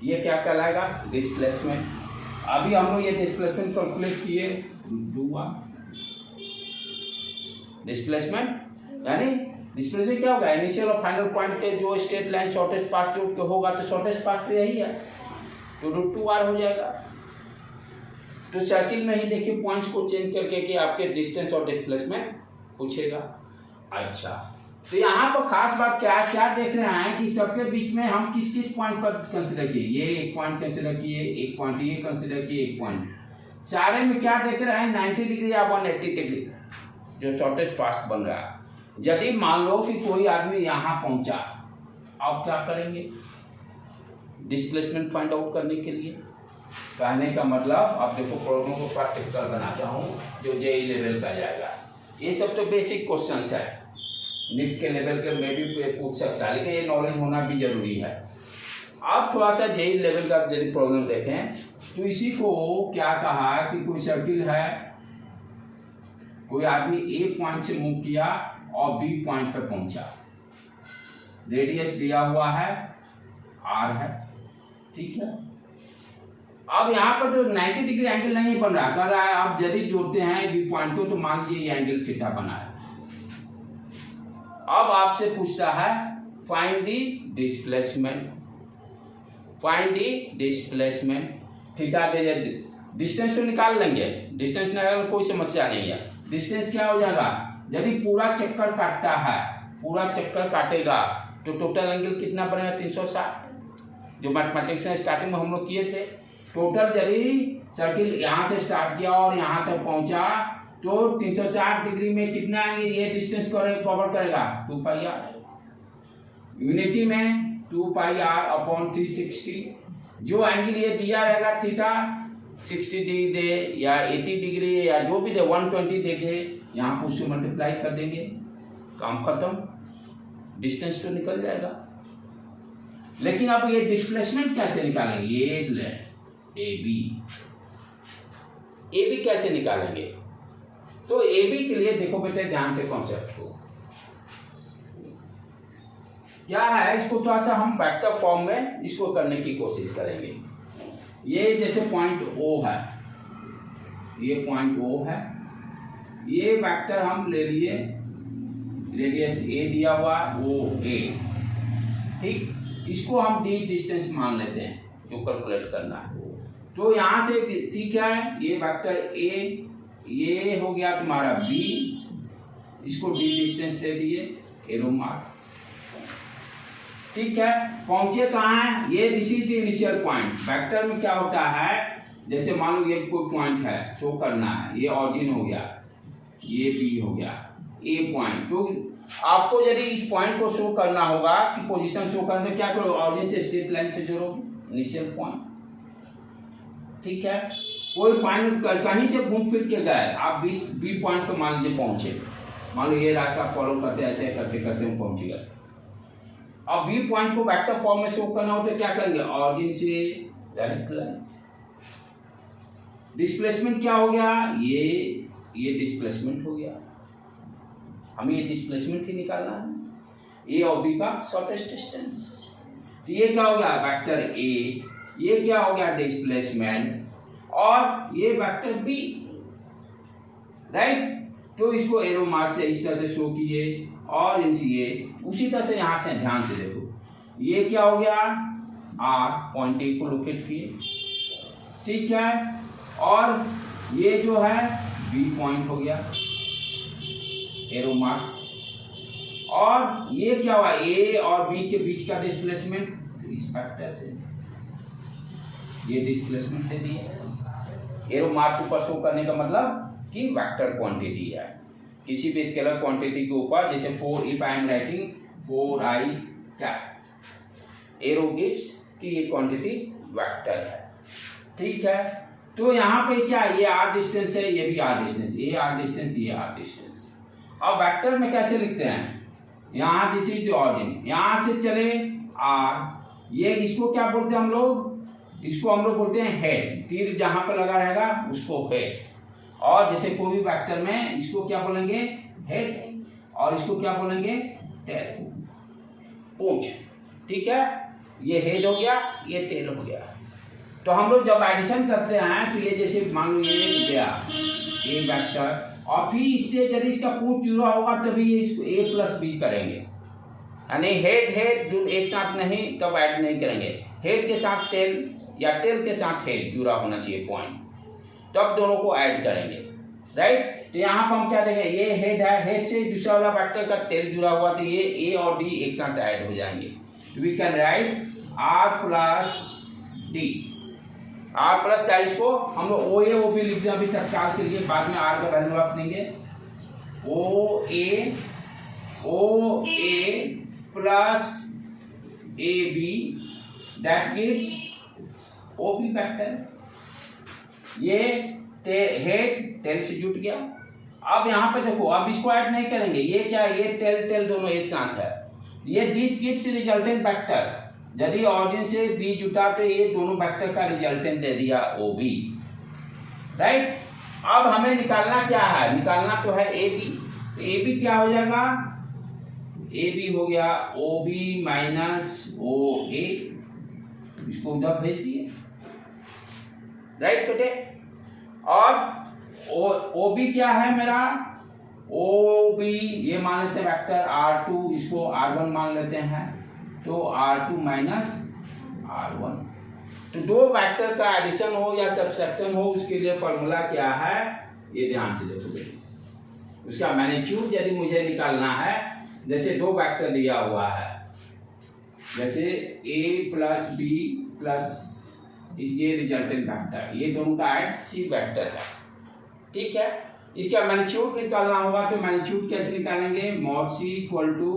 ये क्या कहलाएगा, डिस्प्लेसमेंट। अभी हम लोग ये डिस्प्लेसमेंट कैलकुलेट किए, डिस्प्लेसमेंट यानी डिस्प्लेसमेंट क्या होगा, इनिशियल और फाइनल पॉइंट के जो स्ट्रेट लाइन शॉर्टेस्ट पाथ होगा तो शॉर्टेस्ट पाथ तो यही है, तो √2r हो जाएगा। तो सर्किल में ही देखिए पॉइंट्स को चेंज करके कि आपके डिस्टेंस और डिस्प्लेसमेंट पूछेगा। अच्छा, तो यहाँ पर खास बात क्या देख रहे हैं कि सबके बीच में हम किस किस पॉइंट पर कंसिडर किए, ये एक पॉइंट कंसिडर किए, एक पॉइंट ये कंसिडर किए, एक पॉइंट, सारे में क्या देख रहे हैं 90 डिग्री या 180 डिग्री जो शॉर्टेस्ट पाथ बन रहा है। यदि मान लो कि कोई आदमी यहाँ पहुंचा, आप क्या करेंगे, डिस्प्लेसमेंट फाइंड आउट करने के लिए। कहने का मतलब अब देखो प्रॉब्लम को प्रैक्टिकल बनाता हूँ जो जेई लेवल का जाएगा। ये सब तो बेसिक क्वेश्चंस है, नीट के लेवल के में भी पूछ सकता है, लेकिन ये नॉलेज होना भी जरूरी है। आप थोड़ा सा जेई लेवल का यदि प्रॉब्लम देखें तो इसी को क्या कहा कि कोई सर्किल है, कोई आदमी ए पॉइंट से मूव किया और बी पॉइंट पर पहुंचा, रेडियस दिया हुआ है r है, ठीक है। अब यहाँ पर जो 90 डिग्री एंगल नहीं बन रहा, कर रहा है आप यदि जोड़ते हैं बी पॉइंट को तो मान लीजिए ये एंगल थीटा बना है। अब आपसे पूछता है find the displacement, find the displacement, theta they, distance तो निकाल लेंगे, डिस्टेंस निकालने कोई समस्या नहीं है। डिस्टेंस क्या हो जाएगा, यदि पूरा चक्कर काटता है, पूरा चक्कर काटेगा तो टोटल एंगल कितना बनेगा 360, जो मैथमेटिक्स में स्टार्टिंग में हम लोग किए थे। टोटल यदि सर्किल यहाँ से स्टार्ट किया और यहाँ तक पहुँचा तो 360 डिग्री में कितना आएंगे, ये डिस्टेंस कवर करेगा 2 पाई r, यूनिटी में 2 पाई r अपॉन 360। जो एंगल ये दिया रहेगा थीटा 60 डिग्री दे या 80 डिग्री या जो भी दे 120 देखे, यहाँ पर उससे मल्टीप्लाई कर देंगे, काम खत्म, डिस्टेंस तो निकल जाएगा। लेकिन अब ये डिस्प्लेसमेंट कैसे निकालेंगे, ये ए बी कैसे निकालेंगे, तो ए बी के लिए देखो बेटे ध्यान से कॉन्सेप्ट को, क्या है, इसको थोड़ा सा हम वेक्टर फॉर्म में इसको करने की कोशिश करेंगे। ये जैसे पॉइंट O है, ये पॉइंट O है, ये वेक्टर हम ले लिए, रेडियस A दिया हुआ OA, ठीक। इसको हम d डिस्टेंस मान लेते हैं जो कैलकुलेट करना है। तो यहाँ से ठीक है, ये वेक्टर A, ये हो गया तुम्हारा B, इसको d डिस्टेंस दे दिए, एरो मार्क, ठीक है। पहुंचे कहाँ है, ये this is the initial point. Vector में क्या होता है, जैसे मान लो ये कोई पॉइंट है, शो करना है, ये ऑरिजिन हो गया, ये B हो गया, A पॉइंट। तो आपको यदि इस पॉइंट को शो करना होगा कि पोजीशन शो करने में क्या करो, ऑरिजिन से स्ट्रेट लाइन से जोड़ो इनिशियल पॉइंट, ठीक है। कोई पॉइंट कहीं से घूम फिर के गए, आप बी पॉइंट पे मान लीजिए पहुंचे, मान लो ये रास्ता फॉलो करते ऐसे करते कैसे हम पहुंचेगा। अब बी पॉइंट को वेक्टर फॉर्म में शो करना हो तो क्या करेंगे, ऑरिजिन से डायरेक्ट लाइन। डिस्प्लेसमेंट क्या हो गया, ये डिस्प्लेसमेंट हो गया, हमें ये डिस्प्लेसमेंट ही निकालना है, ए और बी का शॉर्टेस्ट डिस्टेंस। तो ये क्या हो गया, वेक्टर ए, ये क्या हो गया डिस्प्लेसमेंट, और ये वेक्टर बी, राइट। तो इसको एरो मार्क से इस तरह से शो किए, और इनसे ये उसी तरह से यहां से ध्यान से देखो, ये क्या हो गया, आर पॉइंट ए को लोकेट किए, ठीक है। और ये जो है बी पॉइंट हो गया, एरो मार्क, और ये क्या हुआ, ए और बी के बीच का डिस्प्लेसमेंट इस फैक्टर से, ये डिस्प्लेसमेंट दे दिए। एरो मार्क ऊपर शो करने का मतलब कि वेक्टर क्वांटिटी है, किसी भी स्केलर क्वांटिटी के ऊपर, जैसे 4 if I am writing 4i cap, arrow gives कि ये क्वांटिटी वेक्टर है, ठीक है। तो यहाँ पे क्या, ये r डिस्टेंस है, ये भी r डिस्टेंस, ये r डिस्टेंस, ये r डिस्टेंस। अब वेक्टर में कैसे लिखते हैं, यहाँ दिस इज द ऑरिजिन, यहाँ से चले r, ये इसको क्या बोलते हैं हम लोग, इसको हम लोग बोलते हैं हेड, तीर जहां पर लगा रहेगा उसको हेड। और जैसे कोई भी वेक्टर में इसको क्या बोलेंगे, हेड, और इसको क्या बोलेंगे, टेल, पूंछ, ठीक है। ये हेड हो गया, ये टेल हो गया। तो हम लोग जब एडिशन करते हैं तो ये जैसे मान लो ये गया ए वेक्टर, और फिर इससे यदि इसका पूंछ जुड़ा होगा तभी ये इसको a प्लस बी करेंगे, यानी हेड जो एक साथ नहीं तब ऐड नहीं करेंगे, हेड के साथ टेल या टेल के साथ हेड जुड़ा होना चाहिए पॉइंट, तब दोनों को ऐड करेंगे, राइट। तो यहाँ पर हम क्या देंगे, ये हेड है, हेड से दूसरा वाला वेक्टर का टेल जुड़ा हुआ, तो ये ए और डी एक साथ ऐड हो जाएंगे। तो we can write r plus D, r plus का इसको हम लोग ओ ए ओ बी लिख दें अभी तत्काल के लिए, बाद में r का वैल्यू आप देंगे, O A plus A B that gives O B vector. ये हेड टेल से जुट गया। अब यहाँ पे देखो, अब इसको ऐड नहीं करेंगे, ये क्या, ये टेल दोनों एक साथ है, ये दिस गिव्स रिजल्टेंट वेक्टर, यदि ऑरिजिन से बी जुटा तो ये दोनों वेक्टर का रिजल्टेंट दे दिया ओ बी, राइट। अब हमें निकालना क्या है, निकालना तो है ए बी, ए बी क्या हो जाएगा, ए बी हो गया ओ बी माइनस ओ ए, इसको उधर भेज दिए, राइट बेटे। और ओ बी क्या है मेरा, ओ बी ये मान लेते हैं वेक्टर r2, इसको r1 मान लेते हैं, तो r2 माइनस r1। तो दो वेक्टर का एडिशन हो या सब्ट्रैक्शन हो, उसके लिए फॉर्मूला क्या है, ये ध्यान से देखोगे। उसका मैग्नीट्यूड यदि मुझे निकालना है, जैसे दो वेक्टर दिया हुआ है, जैसे a प्लस बी प्लस ये रिजल्टेंट वेक्टर, ये दोनों का ऐड सी वेक्टर है, ठीक है। इसका मैग्नीट्यूड निकालना होगा, तो मैग्नीट्यूड कैसे निकालेंगे, mod C equal to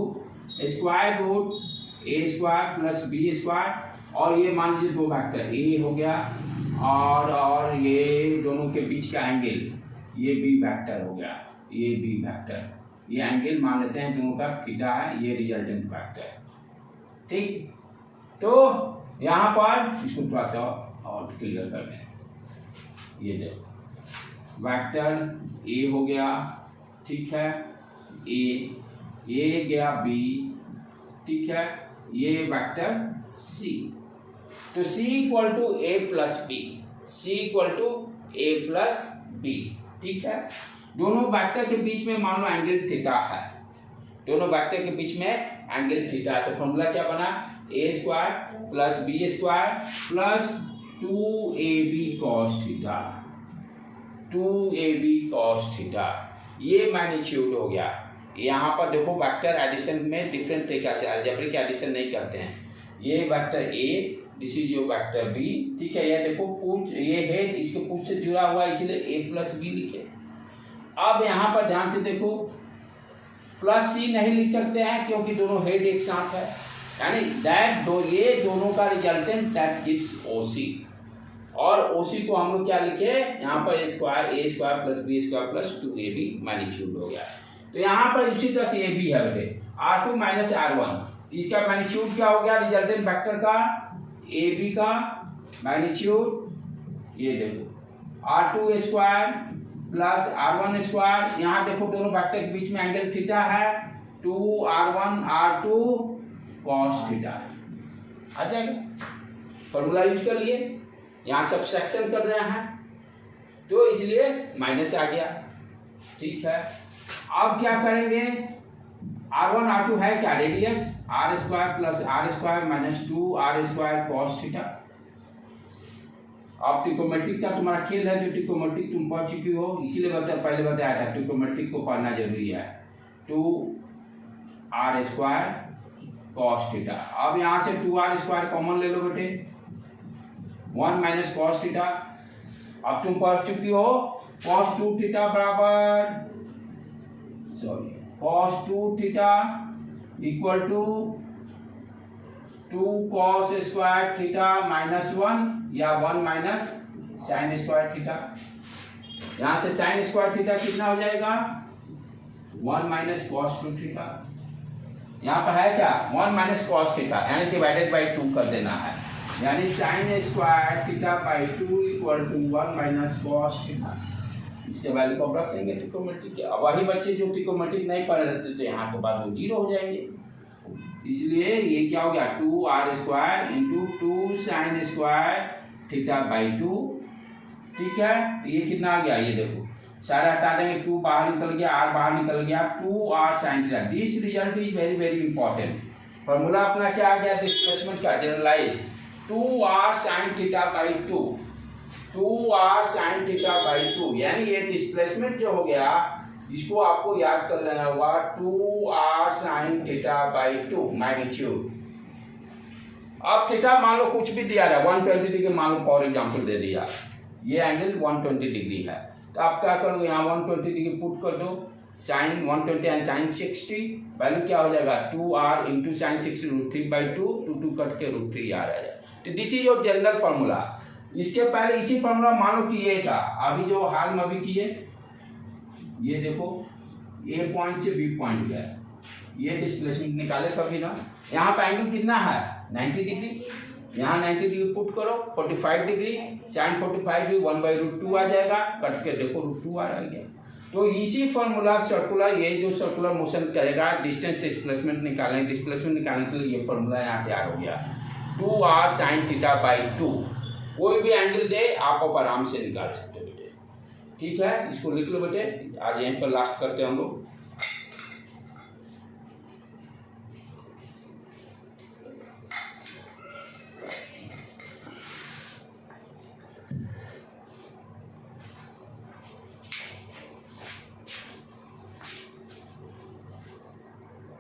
square root A square plus B square, और ये मान लीजिए दो वेक्टर ए हो गया, और ये दोनों के बीच का एंगल ये बी वेक्टर हो गया, ये बी वेक्टर, ये एंगल मान लेते हैं दोनों का थीटा है, ये रिजल्टेंट वेक्टर, ठीक। तो यहाँ पर इसको थोड़ा सा और क्लियर कर दें, ये देखो वेक्टर ए हो गया, ठीक है, ए गया बी, ठीक है, ये वेक्टर C। तो C equal to A plus B, C equal to A plus B, ठीक है। दोनों वेक्टर के बीच में मान लो एंगल थीटा है, दोनों वेक्टर के बीच में एंगल थीटा है, तो फॉर्मूला क्या बना, A square plus B square plus 2ab cos theta, 2ab cos theta, ये मैग्नीट्यूड हो गया। यहाँ पर देखो वेक्टर एडिशन में डिफरेंट तरीका से अलजेब्रिक एडिशन नहीं करते हैं, ये vector A, this is your vector B, ठीक है। ये देखो पूछ, ये हेड इसके पूछ से जुड़ा हुआ है, इसलिए ए प्लस बी लिखे। अब यहाँ पर ध्यान से देखो, प्लस सी नहीं लिख सकते हैं क्योंकि दोनों हेड एक साथ है, यानी दैट ये दोनों का रिजल्टेंट दैट गिव्स ओसी, और ओसी को हम लोग क्या लिखे, यहाँ पर A square plus B square plus 2ab magnitude हो गया। तो यहाँ पर इसी तरह से ए बी है बेटे, R2 माइनस R1, इसका मैग्नीट्यूड क्या हो गया, रिजल्टेंट वेक्टर का ए बी का मैग्नीट्यूड, ये देखो R2 square plus R1 square, यहाँ देखो दोनों वेक्टर के बीच में एंगल थीटा है, 2R1 R2 cos थीटा आ जाएगा। फॉर्मूला यूज कर लिए, यहाँ सब्सट्रैक्शन कर रहे हैं तो इसलिए माइनस आ गया, ठीक है। अब क्या करेंगे, R1 R2 है क्या, radius, R square plus R square minus 2R square cos theta. अब ट्रिकोमेट्रिक का तुम्हारा खेल है, जो ट्रिकोमेट्रिक तुम पढ़ चुकी हो, इसीलिए पहले बताया था ट्रिकोमेट्रिक को पढ़ना जरूरी है। 2R स्क्वायर cos थीटा, अब यहाँ से 2R स्क्वायर कॉमन ले लो बेटे, 1 माइनस cos थीटा। अब तुम पढ़ चुकी हो cos 2 थीटा बराबर, sorry cos 2 theta equal to 2 cos square theta minus 1 या 1 माइनस साइन स्क्वायर थीटा। यहां से साइन स्क्वायर थीटा कितना हो जाएगा, 1 माइनस cos 2 थीटा। यहाँ पर है क्या, 1 माइनस cos थीटा, यानी डिवाइडेड बाई 2 कर देना है, यानी sine square theta by 2 equal to 1 minus cos theta. इसके वैल्यू को रख देंगे ट्रिकोमेट्रिक के। अब वही बच्चे जो ट्रिकोमेट्रिक नहीं पढ़ रहे थे तो यहाँ के बाद वो 0 हो जाएंगे, इसलिए ये क्या हो गया, 2R square into 2 sign square theta by 2, ठीक है। तो ये कितना आ गया, ये देखो सारा हटा देंगे, 2 बाहर निकल गया, R बाहर निकल गया, 2R sine theta. This result is very very important. Formula अपना क्या आ गया, डिस्प्लेसमेंट का generalise, 2R sine theta by 2, 2R sine theta by 2, यानी ये डिस्प्लेसमेंट जो हो गया इसको आपको याद कर लेना होगा, 2R sine theta by 2 magnitude. अब थीटा मान लो कुछ भी दिया रहा, 120 डिग्री मान लो फॉर एग्जांपल दे दिया, ये एंगल 120 डिग्री है, तो आप क्या करोगे, यहाँ 120 डिग्री पुट कर दो, साइन 120 एंड साइन 60, वैल्यू क्या हो जाएगा, 2R into sine 60 √3 by 2, 2 cut के √3 आ रहा है। तो this is your general formula. इसके पहले इसी फॉर्मूला मान लो कि ये था, अभी जो हाल में अभी किए, ये देखो ए पॉइंट से बी पॉइंट गया, ये डिस्प्लेसमेंट निकाले तभी ना। यहाँ पे एंगल कितना है, 90 डिग्री, यहाँ 90 डिग्री पुट करो, 45 डिग्री, साइन 45 भी 1/√2 आ जाएगा, कट के देखो √2 आ गया। तो इसी फॉर्मूला सर्कुलर, ये जो सर्कुलर मोशन करेगा, डिस्टेंस डिस्प्लेसमेंट निकालने, डिस्प्लेसमेंट निकालने के लिए ये फॉर्मूला यहाँ तैयार हो गया, 2R साइन थीटा बाई 2। कोई भी एंगल दे आप आराम से निकाल सकते हो बेटे, ठीक है। इसको लिख लो बेटे, आज यहीं पर लास्ट करते हैं हम लोग।